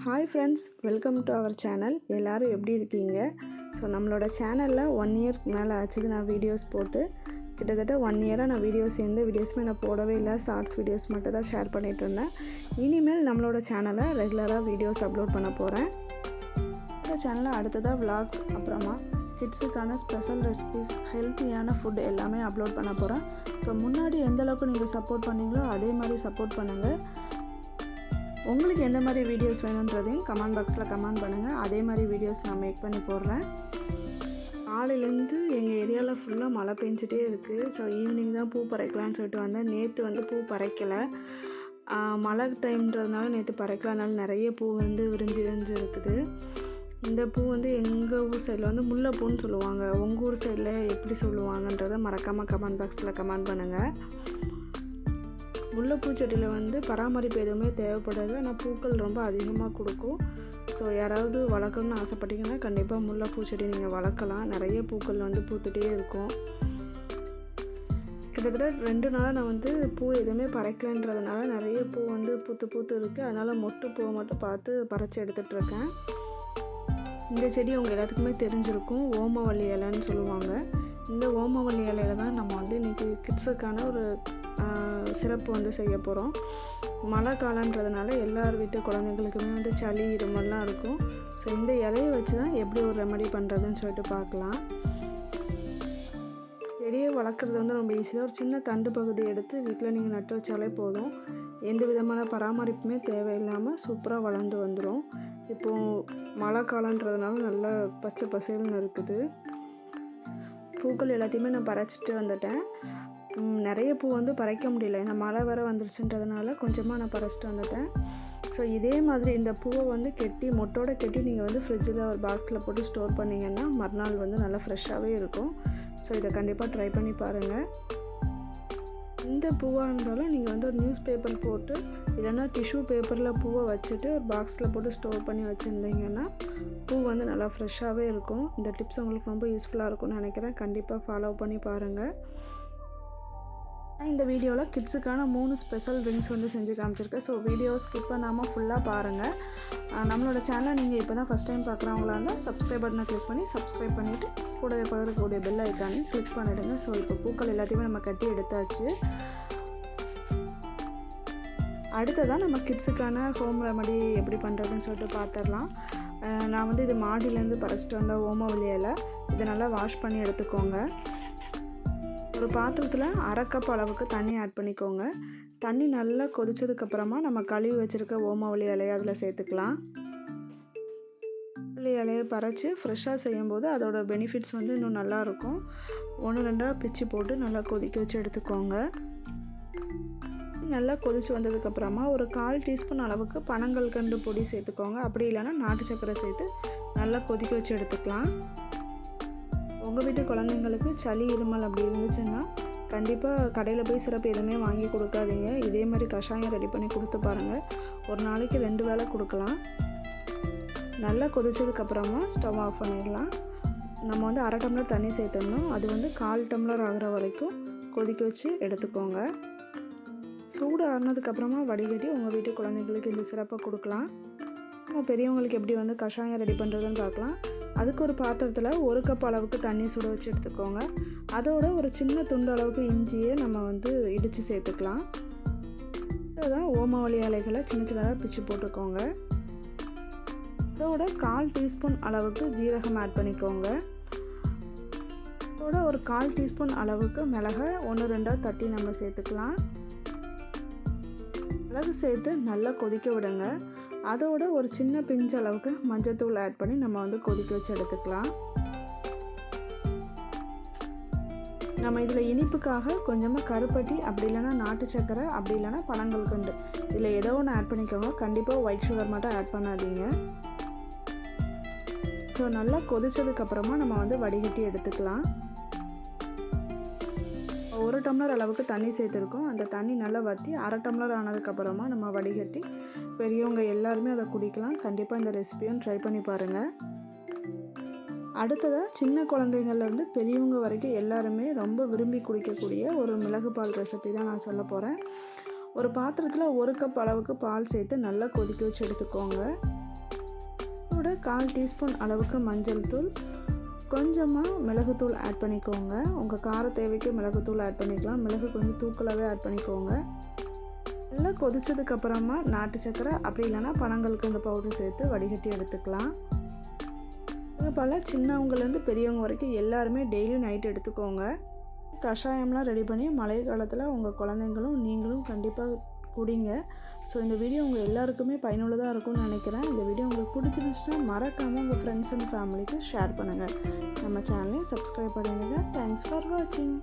Hi friends, welcome to our channel. எல்லாரும் எப்படி இருக்கீங்க? ஸோ நம்மளோட சேனலில் 1 இயர் மேலே ஆச்சுது நான் வீடியோஸ் போட்டு. கிட்டத்தட்ட 1 இயராக நான் எந்த வீடியோஸுமே நான் போடவே இல்லை. ஷார்ட்ஸ் வீடியோஸ் மட்டும் தான் ஷேர் பண்ணிகிட்டு இருந்தேன். இனிமேல் நம்மளோட சேனலை ரெகுலராக வீடியோஸ் அப்லோட் பண்ண போகிறேன். இந்த சேனலில் அடுத்ததாக vlogs, அப்புறமா கிட்ஸுக்கான ஸ்பெஷல் ரெசிபீஸ், ஹெல்த்தியான ஃபுட் எல்லாமே அப்லோட் பண்ண போகிறேன். ஸோ முன்னாடி எந்த அளவுக்கு நீங்கள் சப்போர்ட் பண்ணீங்களோ அதே மாதிரி சப்போர்ட் பண்ணுங்கள். உங்களுக்கு எந்த மாதிரி வீடியோஸ் வேணுன்றதையும் கமெண்ட் பாக்ஸில் கமெண்ட் பண்ணுங்கள். அதே மாதிரி வீடியோஸ் நான் மேக் பண்ணி போடுறேன். காலையிலேருந்து எங்கள் ஏரியாவில் ஃபுல்லாக மழை பெஞ்சிட்டே இருக்குது. ஸோ ஈவினிங் தான் பூ பறிக்கலான்னு சொல்லிட்டு வந்தேன். நேற்று பூ பறிக்கலை, மழை டைம்ன்றதுனால நேற்று பறிக்கலனால நிறைய பூ விரிஞ்சு இருக்குது. இந்த பூ எங்கள் ஊர் சைடில் முல்லைப்பூன்னு சொல்லுவாங்க. உங்கள் ஊர் சைடில் எப்படி சொல்லுவாங்கன்றதை மறக்காமல் கமெண்ட் பாக்ஸில் கமெண்ட் பண்ணுங்கள். முல்லைப்பூ செடியில் பராமரிப்பு எதுவுமே தேவைப்படாது, ஆனால் பூக்கள் ரொம்ப அதிகமாக கொடுக்கும். ஸோ யாராவது வளர்க்கணுன்னு ஆசைப்பட்டீங்கன்னா கண்டிப்பாக முல்லைப்பூ செடி நீங்கள் வளர்க்கலாம். நிறைய பூக்கள் பூத்துகிட்டே இருக்கும். கிட்டத்தட்ட 2 நாளாக நான் பூ எதுவுமே பறிக்கலைன்றதுனால நிறைய பூ பூத்து இருக்குது. அதனால் மொட்டு பூவை மட்டும் பார்த்து பறித்து எடுத்துகிட்ருக்கேன். இந்த செடி உங்கள் எல்லாத்துக்குமே தெரிஞ்சிருக்கும், ஓமவல்லி இலைன்னு சொல்லுவாங்க. இந்த ஓமவல்லி இலையில தான் நம்ம இன்றைக்கி கிட்ஸுக்கான ஒரு சிறப்பு செய்ய போகிறோம். மழை காலன்றதுனால எல்லார் வீட்டு குழந்தைங்களுக்குமே சளி இருமல்லாம் இருக்கும். ஸோ இந்த இலையை வச்சு தான் எப்படி ஒரு ரெமடி பண்ணுறதுன்னு சொல்லிட்டு பார்க்கலாம். செடியை வளர்க்குறது ரொம்ப ஈஸியாக. ஒரு சின்ன தண்டு பகுதி எடுத்து வீட்டில் நீங்கள் நட்டு வச்சாலே போதும். எந்த விதமான பராமரிப்புமே தேவையில்லாமல் சூப்பராக வளர்ந்து வந்துடும். இப்போது மழை காலன்றதுனால நல்லா பச்சை பசேல்னு இருக்குது. பூக்கள் எல்லாத்தையுமே நான் பறிச்சிட்டு வந்துட்டேன். நிறைய பூ பறிக்க முடியல, ஏன்னா மழை வர வந்துருச்சுன்றதுனால கொஞ்சமாக நான் பறிச்சிட்டு வந்துட்டேன். ஸோ இதே மாதிரி இந்த பூவை கெட்டி மொட்டோடு கெட்டி நீங்கள் ஃப்ரிட்ஜில் ஒரு பாக்ஸில் போட்டு ஸ்டோர் பண்ணிங்கன்னா மறுநாள் நல்லா ஃப்ரெஷ்ஷாகவே இருக்கும். ஸோ இதை கண்டிப்பாக ட்ரை பண்ணி பாருங்கள். இந்த பூவாக இருந்தாலும் நீங்கள் ஒரு நியூஸ் பேப்பர் போட்டு இல்லைன்னா டிஷ்யூ பேப்பரில் பூவை வச்சுட்டு ஒரு பாக்ஸில் போட்டு ஸ்டோர் பண்ணி வச்சுருந்தீங்கன்னா பூ நல்லா ஃப்ரெஷ்ஷாகவே இருக்கும். இந்த டிப்ஸ் உங்களுக்கு ரொம்ப யூஸ்ஃபுல்லாக இருக்கும்னு நினைக்கிறேன். கண்டிப்பாக ஃபாலோ பண்ணி பாருங்கள். இந்த வீடியோவில் கிட்ஸுக்கான 3 ஸ்பெஷல் ட்ரிங்க்ஸ் செஞ்சு காமிச்சிருக்கேன். ஸோ வீடியோ ஸ்கிப் பண்ணாமல் ஃபுல்லாக பாருங்கள். நம்மளோட சேனலை நீங்கள் இப்போ தான் ஃபஸ்ட் டைம் பார்க்குறவங்களா இருந்தால் சப்ஸ்கிரைப் பட்டனை கிளிக் பண்ணி சப்ஸ்கிரைப் பண்ணிவிட்டு கூடவே பக்கத்துக்கூடிய பெல் ஐக்கானையும் கிளிக் பண்ணிவிடுங்க. ஸோ இப்போ பூக்கள் எல்லாத்தையுமே நம்ம கட்டி எடுத்தாச்சு. அடுத்ததான் நம்ம கிட்ஸுக்கான ஹோம் ரெமடி எப்படி பண்ணுறதுன்னு சொல்லிட்டு பார்த்துடலாம். நான் இது மாடியிலேருந்து பறிச்சிட்டு வந்த ஓமவல்லி இலை. இதை நல்லா வாஷ் பண்ணி எடுத்துக்கோங்க. ஒரு பாத்திரத்தில் 1/2 கப் அளவுக்கு தண்ணி ஆட் பண்ணிக்கோங்க. தண்ணி நல்லா கொதிச்சதுக்கப்புறமா நம்ம கழுவி வச்சுருக்க ஓமவல்லி இலையை அதில் சேர்த்துக்கலாம். ஓமவல்லி இலையை பறித்து ஃப்ரெஷ்ஷாக செய்யும்போது அதோட பெனிஃபிட்ஸ் இன்னும் நல்லாயிருக்கும். 1-2 பிச்சு போட்டு நல்லா கொதிக்க வச்சு எடுத்துக்கோங்க. நல்லா கொதிச்சு வந்ததுக்கப்புறமா ஒரு 1/4 டீஸ்பூன் அளவுக்கு பனங்கல்கண்டு பொடி சேர்த்துக்கோங்க. அப்படி இல்லைன்னா நாட்டு சர்க்கரை சேர்த்து நல்லா கொதிக்க வச்சு எடுத்துக்கலாம். உங்கள் வீட்டு குழந்தைங்களுக்கு சளி இருமல் அப்படி இருந்துச்சுன்னா கண்டிப்பாக கடையில் போய் சிரப்பு எதுவுமே வாங்கி கொடுக்காதீங்க. இதே மாதிரி கஷாயம் ரெடி பண்ணி கொடுத்து பாருங்கள். ஒரு நாளைக்கு 2 வேளை கொடுக்கலாம். நல்லா கொதிச்சதுக்கப்புறமா ஸ்டவ் ஆஃப் பண்ணிடலாம். நம்ம 1/2 டம்ளர் தண்ணி சேர்த்துடணும். அது 1/4 டம்ளர் ஆகிற வரைக்கும் கொதிக்க வச்சு எடுத்துக்கோங்க. சூடு ஆறுனதுக்கப்புறமா வடிகட்டி உங்கள் வீட்டு குழந்தைங்களுக்கு இந்த சிரப்பை கொடுக்கலாம். நம்ம பெரியவங்களுக்கு எப்படி கஷாயம் ரெடி பண்ணுறதுன்னு பார்க்கலாம். அதுக்கு ஒரு பாத்திரத்தில் 1 கப் அளவுக்கு தண்ணி சுட வச்சு எடுத்துக்கோங்க. அதோட ஒரு சின்ன துண்டு அளவுக்கு இஞ்சியை நம்ம இடித்து சேர்த்துக்கலாம். அதுதான் ஓமவல்லி இலைகளை சின்ன சின்னதாக பிச்சு போட்டுக்கோங்க. அதோட 1/4 டீஸ்பூன் அளவுக்கு ஜீரகம் ஆட் பண்ணிக்கோங்க. அதோட ஒரு 1/4 டீஸ்பூன் அளவுக்கு மிளகை 1-2 தட்டி நம்ம சேர்த்துக்கலாம். மிளகு சேர்த்து நல்லா கொதிக்க விடுங்க. அதோட ஒரு சின்ன பிஞ்சு அளவுக்கு மஞ்சத்தூள் ஆட் பண்ணி நம்ம கொதிக்க வச்சு எடுத்துக்கலாம். நம்ம இதில் இனிப்புக்காக கொஞ்சமாக கருப்பட்டி, அப்படி இல்லைன்னா நாட்டு சர்க்கரை, அப்படி இல்லைன்னா பனங்கல்கண்டு, இதில் ஏதோ ஒன்று ஆட் பண்ணிக்கோங்க. கண்டிப்பாக ஒயிட் சுகர் மட்டும் ஆட் பண்ணாதீங்க. ஸோ நல்லா கொதிச்சதுக்கப்புறமா நம்ம வடிகட்டி எடுத்துக்கலாம். 1 டம்ளர் அளவுக்கு தண்ணி சேர்த்துருக்கோம். அந்த தண்ணி நல்லா வற்றி 1/2 டம்ளர் ஆனதுக்கப்புறமா நம்ம வடிகட்டி பெரியவங்க எல்லாருமே அதை குடிக்கலாம். கண்டிப்பாக இந்த ரெசிபியும் ட்ரை பண்ணி பாருங்கள். அடுத்ததாக சின்ன குழந்தைங்கள்லேருந்து பெரியவங்க வரைக்கும் எல்லாருமே ரொம்ப விரும்பி குடிக்கக்கூடிய ஒரு மிளகு பால் ரெசிபி தான் நான் சொல்ல போகிறேன். ஒரு பாத்திரத்தில் 1 கப் அளவுக்கு பால் சேர்த்து நல்லா கொதிக்க வச்சு எடுத்துக்கோங்க. கூட 1/4 டீஸ்பூன் அளவுக்கு மஞ்சள் தூள், கொஞ்சமாக மிளகுத்தூள் ஆட் பண்ணிக்கோங்க. உங்கள் கார தேவைக்கு மிளகுத்தூள் ஆட் பண்ணிக்கலாம். மிளகு கொஞ்சம் தூக்கலாகவே ஆட் பண்ணிக்கோங்க. நல்லா கொதிச்சதுக்கப்புறமா நாட்டு சக்கரை அப்படி இல்லைன்னா பனங்கல்கண்டு பவுடர் சேர்த்து வடிகட்டி எடுத்துக்கலாம். இது போல் சின்னவங்கலேருந்து பெரியவங்க வரைக்கும் எல்லாருமே டெய்லியும் நைட் எடுத்துக்கோங்க. கஷாயம்லாம் ரெடி பண்ணி மழை காலத்தில் உங்கள் குழந்தைங்களும் நீங்களும் கண்டிப்பாக குடிங்க. ஸோ இந்த வீடியோ உங்கள் எல்லாருக்குமே பயனுள்ளதாக இருக்கும்னு நினைக்கிறேன். இந்த வீடியோ உங்களுக்கு பிடிச்சிருந்துச்சுன்னா மறக்காமல் உங்கள் ஃப்ரெண்ட்ஸ் அண்ட் ஃபேமிலிக்கு ஷேர் பண்ணுங்கள். நம்ம சேனலையும் சப்ஸ்கிரைப் பண்ணிடுங்க. தேங்க்ஸ் ஃபார் வாட்சிங்.